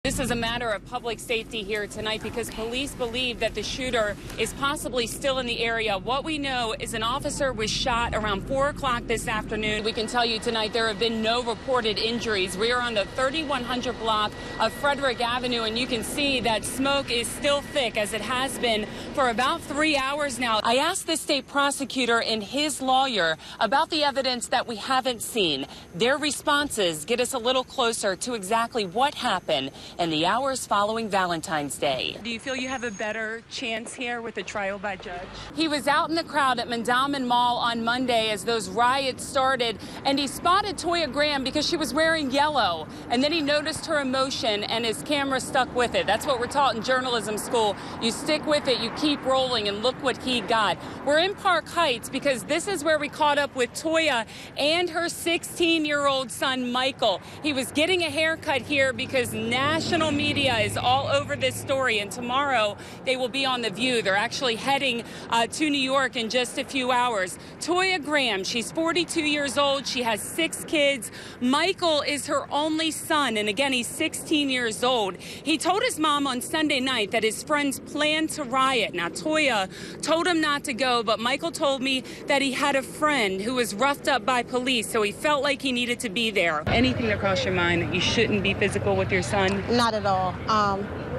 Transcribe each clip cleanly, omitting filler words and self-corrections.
This is a matter of public safety here tonight because police believe that the shooter is possibly still in the area. What we know is an officer was shot around 4 o'clock this afternoon. We can tell you tonight there have been no reported injuries. We are on the 3100 block of Frederick Avenue, and you can see that smoke is still thick as it has been for about 3 hours now. I asked the state prosecutor and his lawyer about the evidence that we haven't seen. Their responses get us a little closer to exactly what happened in the hours following Valentine's Day. Do you feel you have a better chance here with a trial by judge? He was out in the crowd at Mandamin Mall on Monday as those riots started, and he spotted Toya Graham because she was wearing yellow, and then he noticed her emotion and his camera stuck with it. That's what we're taught in journalism school. You stick with it, you keep rolling, and look what he got. We're in Park Heights because this is where we caught up with Toya and her 16-year-old son, Michael. He was getting a haircut here because national media is all over this story, and tomorrow they will be on The View. They're actually heading to New York in just a few hours. Toya Graham, she's 42 years old. She has 6 kids. Michael is her only son, and again, he's 16 years old. He told his mom on Sunday night that his friends planned to riot. Now, Toya told him not to go, but Michael told me that he had a friend who was roughed up by police, so he felt like he needed to be there. Anything that crossed your mind that you shouldn't be physical with your son? Not at all.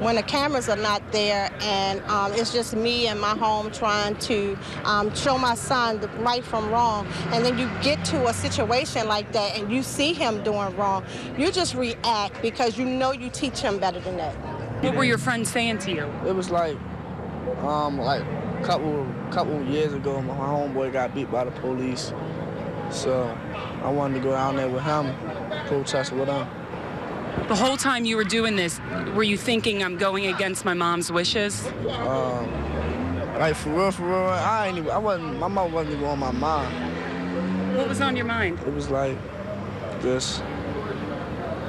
When the cameras are not there and it's just me and my home trying to show my son the right from wrong, and then you get to a situation like that and you see him doing wrong, you just react because you know you teach him better than that. What were your friends saying to you? It was like a couple years ago, my homeboy got beat by the police, so I wanted to go down there with him, protest with him. The whole time you were doing this, were you thinking I'm going against my mom's wishes? Like for real, my mom wasn't even on my mind. What was on your mind? It was like this.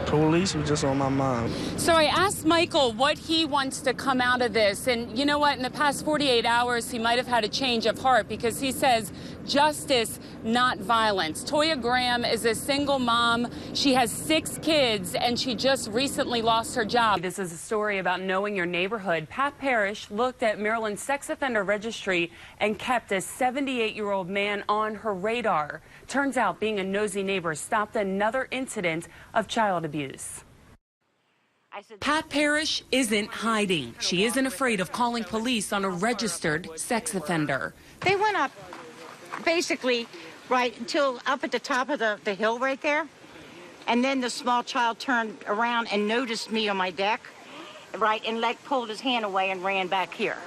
Police was just on my mind. So I asked Michael what he wants to come out of this, and you know what, in the past 48 hours he might have had a change of heart because he says justice, not violence. Toya Graham is a single mom. She has 6 kids, and she just recently lost her job. This is a story about knowing your neighborhood. Pat Parrish looked at Maryland's sex offender registry and kept a 78-year-old man on her radar. Turns out being a nosy neighbor stopped another incident of child abuse. Pat Parrish isn't hiding. She isn't afraid of calling police on a registered sex offender. They went up basically right until up at the top of the hill right there. And then the small child turned around and noticed me on my deck, right, and pulled his hand away and ran back here.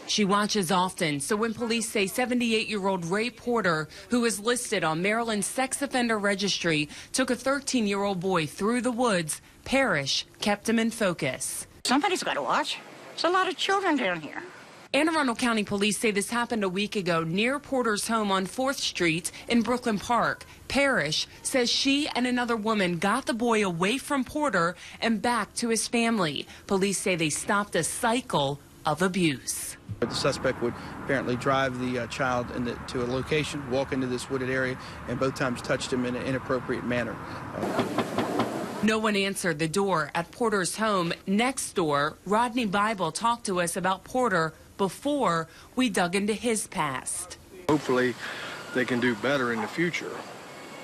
She watches often, so when police say 78-year-old Ray Porter, who is listed on Maryland's sex offender registry, took a 13-year-old boy through the woods, Parrish kept him in focus. Somebody's got to watch. There's a lot of children down here. Anne Arundel County Police say this happened a week ago near Porter's home on 4th Street in Brooklyn Park. Parrish says she and another woman got the boy away from Porter and back to his family. Police say they stopped a cycle of abuse. The suspect would apparently drive the child to a location, walk into this wooded area, and both times touched him in an inappropriate manner. No one answered the door at Porter's home. Next door, Rodney Bible talked to us about Porter before we dug into his past. Hopefully they can do better in the future.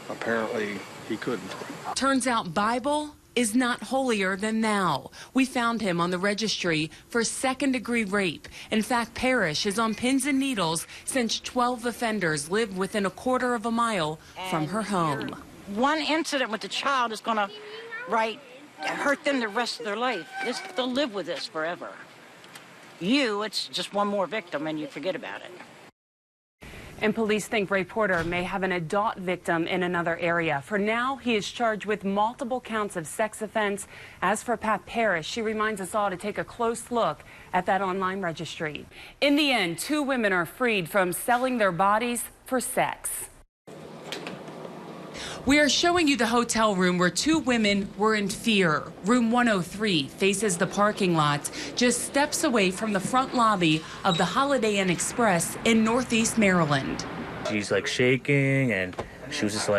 Apparently he couldn't. Turns out Bible is not holier than thou. We found him on the registry for second-degree rape. In fact, Parrish is on pins and needles since 12 offenders live within a quarter of a mile from her home. One incident with the child is going to, hurt them the rest of their life. They'll live with this forever. It's just one more victim and you forget about it. And police think Ray Porter may have an adult victim in another area. For now, he is charged with multiple counts of sex offense. As for Pat Parrish, she reminds us all to take a close look at that online registry. In the end, 2 women are freed from selling their bodies for sex. We are showing you the hotel room where 2 women were in fear. Room 103 faces the parking lot, just steps away from the front lobby of the Holiday Inn Express in Northeast Maryland. She's shaking, and she was just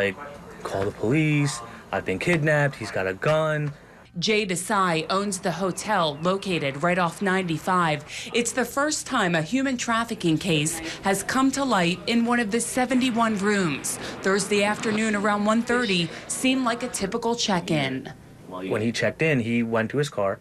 call the police. I've been kidnapped. He's got a gun. Jay Desai owns the hotel located right off 95. It's the first time a human trafficking case has come to light in one of the 71 rooms. Thursday afternoon around 1:30 seemed like a typical check-in. When he checked in, he went to his car,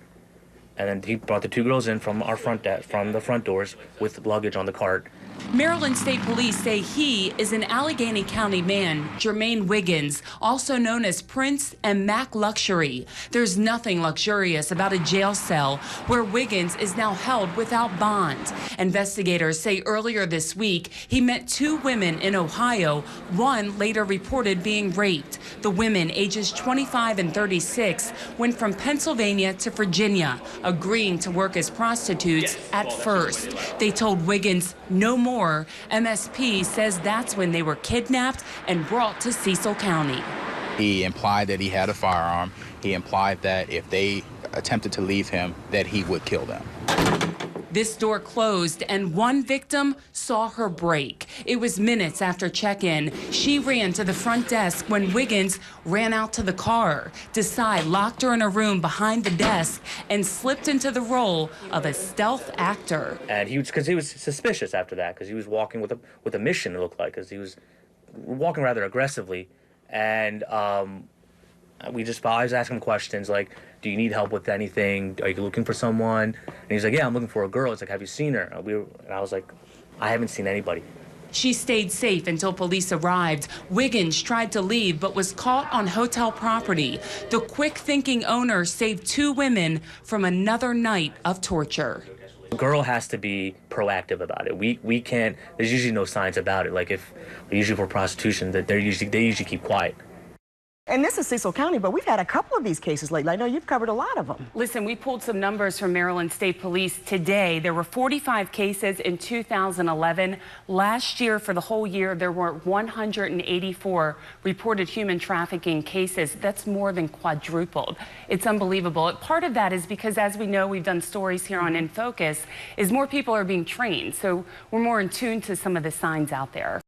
and then he brought the two girls in from our front desk, from the front doors, with luggage on the cart. Maryland State Police say he is an Allegheny County man, Jermaine Wiggins, also known as Prince and Mac Luxury. There's nothing luxurious about a jail cell where Wiggins is now held without bond. Investigators say earlier this week he met two women in Ohio. One later reported being raped. The women, ages 25 and 36, went from Pennsylvania to Virginia, agreeing to work as prostitutes at first. They told Wiggins no more. MSP says that's when they were kidnapped and brought to Cecil County. He implied that he had a firearm. He implied that if they attempted to leave him, that he would kill them. This door closed and one victim saw her break. It was minutes after check-in. She ran to the front desk when Wiggins ran out to the car. Desai locked her in a room behind the desk and slipped into the role of a stealth actor. And because he was suspicious after that, because he was walking with a mission, it looked like, because he was walking rather aggressively. And I was asking him questions like, do you need help with anything? Are you looking for someone? And he's like, yeah, I'm looking for a girl. It's like, have you seen her? And I was like, I haven't seen anybody. She stayed safe until police arrived. Wiggins tried to leave but was caught on hotel property. The quick-thinking owner saved two women from another night of torture. The girl has to be proactive about it. We can't, there's usually no signs about it. Like usually for prostitution, that they usually keep quiet. And this is Cecil County, but we've had a couple of these cases lately. I know you've covered a lot of them. Listen, we pulled some numbers from Maryland State Police today. There were 45 cases in 2011. Last year, for the whole year, there were 184 reported human trafficking cases. That's more than quadrupled. It's unbelievable. Part of that is because, as we know, we've done stories here on In Focus, is more people are being trained. So we're more in tune to some of the signs out there.